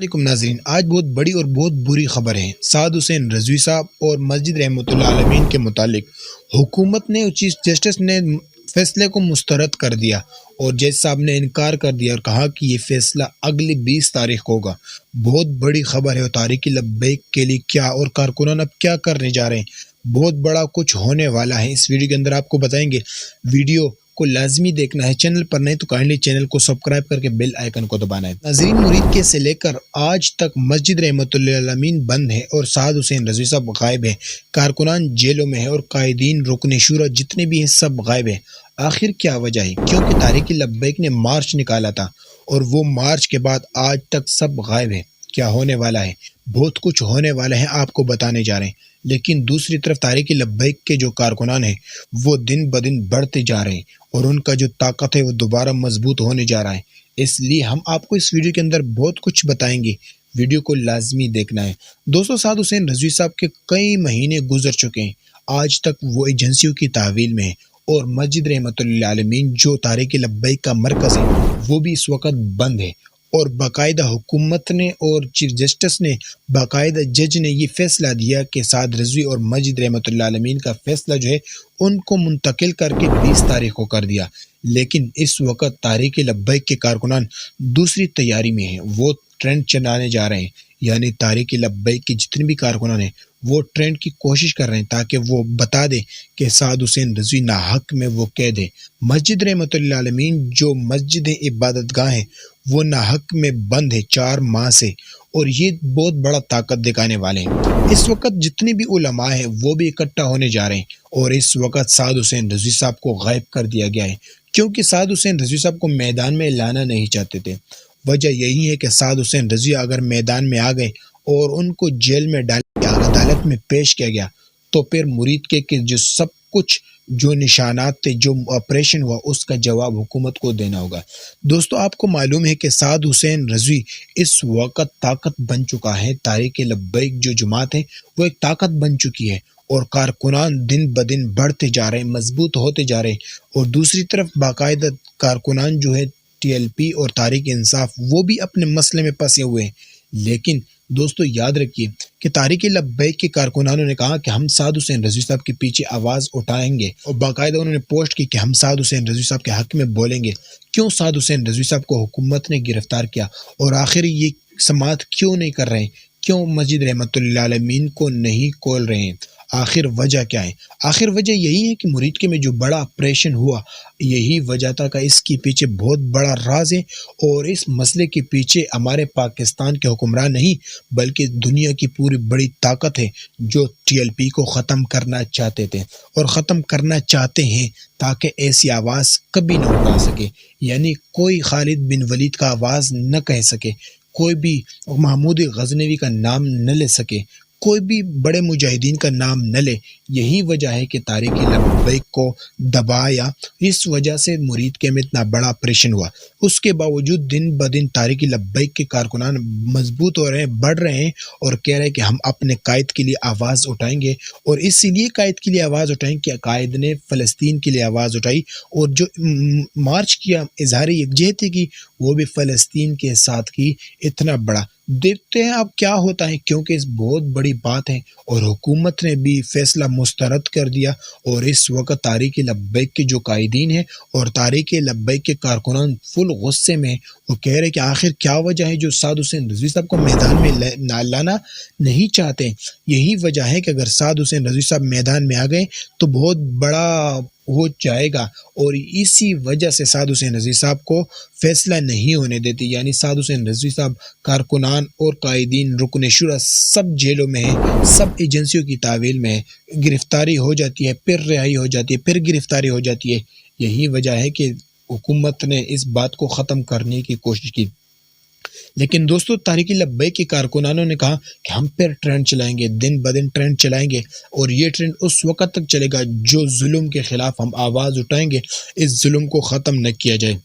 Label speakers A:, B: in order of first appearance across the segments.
A: علیکم ناظرین، آج بہت بڑی اور بہت بری خبر ہے۔ سعد حسین رضوی صاحب اور مسجد رحمۃ اللہ عالمین کے متعلق حکومت نے چیف جسٹس نے فیصلے کو مسترد کر دیا اور جج صاحب نے انکار کر دیا اور کہا کہ یہ فیصلہ اگلی 20 تاریخ کو ہوگا۔ بہت بڑی خبر ہے اور تاریخ لبیک کے لیے کیا اور کارکنان اب کیا کرنے جا رہے ہیں، بہت بڑا کچھ ہونے والا ہے۔ اس ویڈیو کے اندر آپ کو بتائیں گے، ویڈیو کو لازمی دیکھنا ہے، چینل پر نہیں تو کائنڈلی چینل کو سبسکرائب کر کے بیل آئیکن کو دبانا ہے۔ ناظرین، مرید کے سے لے کر آج تک مسجد رحمۃ اللہ عالمین بند ہے اور سعد حسین رضوی صاحب غائب ہے، کارکنان جیلوں میں ہے اور قائدین رکن شورا جتنے بھی ہیں سب غائب ہیں۔ آخر کیا وجہ ہے؟ کیونکہ تاریخ لبیک نے مارچ نکالا تھا اور وہ مارچ کے بعد آج تک سب غائب ہے۔ کیا ہونے والا ہے؟ بہت کچھ ہونے والا ہے، آپ کو بتانے جا رہے ہیں۔ لیکن دوسری طرف تاریخ لبیک کے جو کارکنان ہیں وہ دن بدن بڑھتے جا رہے ہیں اور ان کا جو طاقت ہے وہ دوبارہ مضبوط ہونے جا رہا ہے۔ اس لیے ہم آپ کو اس ویڈیو کے اندر بہت کچھ بتائیں گے، ویڈیو کو لازمی دیکھنا ہے۔ دوستو، سعد حسین رضوی صاحب کے کئی مہینے گزر چکے ہیں، آج تک وہ ایجنسیوں کی تحویل میں ہے اور مسجد رحمۃ اللہ عالمین جو تاریخ لبیک کا مرکز ہے وہ بھی اس وقت بند ہے، اور باقاعدہ حکومت نے اور چیف جسٹس نے باقاعدہ جج نے یہ فیصلہ دیا کہ سعد رضوی اور مسجد رحمۃ اللہ عالمین کا فیصلہ جو ہے ان کو منتقل کر کے 20 تاریخ کو کر دیا۔ لیکن اس وقت تاریخ لبیک کے کارکنان دوسری تیاری میں ہیں، وہ ٹرینڈ چلانے جا رہے ہیں، یعنی تاریخ لبیک کے جتنے بھی کارکنان ہیں وہ ٹرینڈ کی کوشش کر رہے ہیں تاکہ وہ بتا دے کہ سعد حسین رضوی ناحق میں وہ قید ہے۔ مسجد رحمۃ اللہ عالمین جو مسجد عبادت گاہ ہے وہ ناحق میں بند ہے 4 ماہ سے، اور یہ بہت بڑا طاقت دکھانے والے ہیں۔ اس وقت جتنے بھی علماء ہیں وہ بھی اکٹھا ہونے جا رہے ہیں اور اس وقت سعد حسین رضوی صاحب کو غائب کر دیا گیا ہے، کیونکہ سعد حسین رضوی صاحب کو میدان میں لانا نہیں چاہتے تھے۔ وجہ یہی ہے کہ سعد حسین رضوی اگر میدان میں آ گئے اور ان کو جیل میں ڈال کے عدالت میں پیش کیا گیا تو پھر مرید کے جو سب کچھ جو نشانات تھے، جو آپریشن ہوا، اس کا جواب حکومت کو دینا ہوگا۔ دوستو، آپ کو معلوم ہے کہ سعد حسین رضوی اس وقت طاقت بن چکا ہے، تاریخ لبیک جو جماعت ہے وہ ایک طاقت بن چکی ہے اور کارکنان دن بدن بڑھتے جا رہے ہیں، مضبوط ہوتے جا رہے ہیں، اور دوسری طرف باقاعدہ کارکنان جو ہے ٹی ایل پی اور تحریک انصاف وہ بھی اپنے مسئلے میں پھنسے ہوئے ہیں۔ لیکن دوستو یاد رکھیے کہ تاریخ لبیک کے کارکنانوں نے کہا کہ ہم سعد حسین رضوی صاحب کے پیچھے آواز اٹھائیں گے، اور باقاعدہ انہوں نے پوسٹ کی کہ ہم سعد حسین رضوی صاحب کے حق میں بولیں گے۔ کیوں سعد حسین رضوی صاحب کو حکومت نے گرفتار کیا اور آخر یہ سماعت کیوں نہیں کر رہے ہیں؟ کیوں مسجد رحمۃ اللہ عالمین کو نہیں کھول رہے ہیں؟ آخر وجہ کیا ہے؟ آخر وجہ یہی ہے کہ مرید کے میں جو بڑا آپریشن ہوا یہی وجہ تھا کہ اس کے پیچھے بہت بڑا راز ہے، اور اس مسئلے کے پیچھے ہمارے پاکستان کے حکمران نہیں بلکہ دنیا کی پوری بڑی طاقت ہے جو ٹی ایل پی کو ختم کرنا چاہتے تھے اور ختم کرنا چاہتے ہیں تاکہ ایسی آواز کبھی نہ اٹھا سکے، یعنی کوئی خالد بن ولید کا آواز نہ کہہ سکے، کوئی بھی محمود غزنوی کا نام نہ لے سکے، کوئی بھی بڑے مجاہدین کا نام نہ لے۔ یہی وجہ ہے کہ تاریخ لبیک کو دبایا، اس وجہ سے مرید کے میں اتنا بڑا آپریشن ہوا۔ اس کے باوجود دن بدن تاریخ لبیک کے کارکنان مضبوط ہو رہے ہیں، بڑھ رہے ہیں اور کہہ رہے ہیں کہ ہم اپنے قائد کے لیے آواز اٹھائیں گے، اور اسی لیے قائد کے لیے آواز اٹھائیں کہ قائد نے فلسطین کے لیے آواز اٹھائی اور جو مارچ کیا، اظہار یکجہتی کی، وہ بھی فلسطین کے ساتھ کی۔ اتنا بڑا دیکھتے ہیں اب کیا ہوتا ہے، کیونکہ اس بہت بڑی بات ہے اور حکومت نے بھی فیصلہ مسترد کر دیا، اور اس وقت تاریخ لبیک کے جو قائدین ہیں اور تاریخ لبیک کے کارکنان فل غصے میں، وہ کہہ رہے کہ آخر کیا وجہ ہے جو سعد حسین رضوی صاحب کو میدان میں لانا نہیں چاہتے۔ یہی وجہ ہے کہ اگر سعد حسین رضوی صاحب میدان میں آ گئے تو بہت بڑا ہو جائے گا، اور اسی وجہ سے سعد حسین رضوی صاحب کو فیصلہ نہیں ہونے دیتی، یعنی سعد حسین رضوی صاحب، کارکنان اور قائدین رکن شورا سب جیلوں میں ہیں، سب ایجنسیوں کی تحویل میں ہیں، گرفتاری ہو جاتی ہے، پھر رہائی ہو جاتی ہے، پھر گرفتاری ہو جاتی ہے۔ یہی وجہ ہے کہ حکومت نے اس بات کو ختم کرنے کی کوشش کی۔ لیکن دوستو، تاریخ لبیک کے کارکنانوں نے کہا کہ ہم پھر ٹرینڈ چلائیں گے، دن بدن ٹرینڈ چلائیں گے، اور یہ ٹرینڈ اس وقت تک چلے گا جو ظلم کے خلاف ہم آواز اٹھائیں گے، اس ظلم کو ختم نہ کیا جائے۔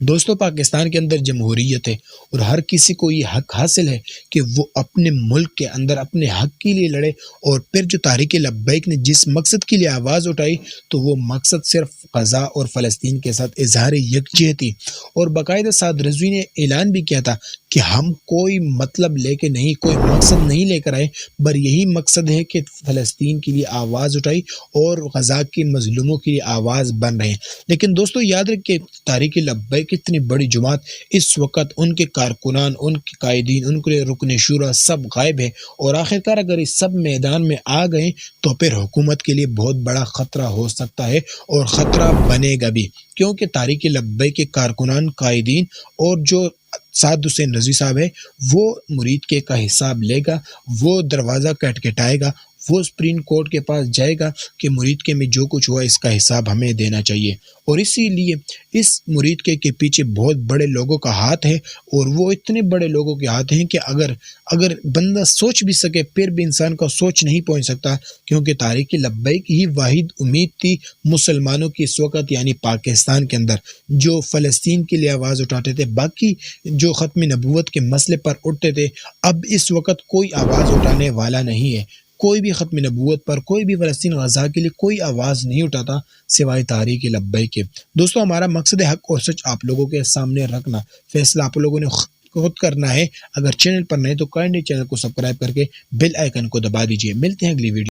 A: دوستو، پاکستان کے اندر جمہوریت ہے اور ہر کسی کو یہ حق حاصل ہے کہ وہ اپنے ملک کے اندر اپنے حق کے لیے لڑے، اور پھر جو تاریخ لبیک نے جس مقصد کے لیے آواز اٹھائی تو وہ مقصد صرف غزہ اور فلسطین کے ساتھ اظہار یکجہتی، اور باقاعدہ سعد رضوی نے اعلان بھی کیا تھا کہ ہم کوئی مطلب لے کے نہیں، کوئی مقصد نہیں لے کر آئے، بر یہی مقصد ہے کہ فلسطین کے لیے آواز اٹھائی اور غزہ کے مظلوموں کے لیے آواز بن رہے ہیں۔ لیکن دوستو یاد رکھیں، تحریک لبیک اتنی بڑی جماعت، اس وقت ان کے کارکنان، ان کے قائدین، ان کے رکن شورا سب غائب ہیں، اور آخرکار اگر اس سب میدان میں آ گئے تو پھر حکومت کے لیے بہت بڑا خطرہ ہو سکتا ہے، اور خطرہ بنے گا بھی، کیونکہ تحریک لبیک کے کارکنان، قائدین اور جو سعد حسین رضوی صاحب ہے، وہ مرید کے کا حساب لے گا، وہ دروازہ کٹکھٹائے گا، وہ سپریم کورٹ کے پاس جائے گا کہ مرید کے میں جو کچھ ہوا اس کا حساب ہمیں دینا چاہیے۔ اور اسی لیے اس مرید کے پیچھے بہت بڑے لوگوں کا ہاتھ ہے، اور وہ اتنے بڑے لوگوں کے ہاتھ ہیں کہ اگر بندہ سوچ بھی سکے پھر بھی انسان کا سوچ نہیں پہنچ سکتا، کیونکہ تحریک لبیک ہی واحد امید تھی مسلمانوں کی اس وقت، یعنی پاکستان کے اندر، جو فلسطین کے لیے آواز اٹھاتے تھے، باقی جو ختم نبوت کے مسئلے پر اٹھتے تھے، اب اس وقت کوئی آواز اٹھانے والا نہیں ہے۔ کوئی بھی ختم نبوت پر، کوئی بھی فلسطین غزہ کے لیے کوئی آواز نہیں اٹھاتا سوائے تحریک لبیک کے۔ دوستو ہمارا مقصد ہے حق اور سچ آپ لوگوں کے سامنے رکھنا، فیصلہ آپ لوگوں نے خود کرنا ہے۔ اگر چینل پر نہیں تو کائنڈلی چینل کو سبسکرائب کر کے بیل آئیکن کو دبا دیجئے۔ ملتے ہیں اگلی ویڈیو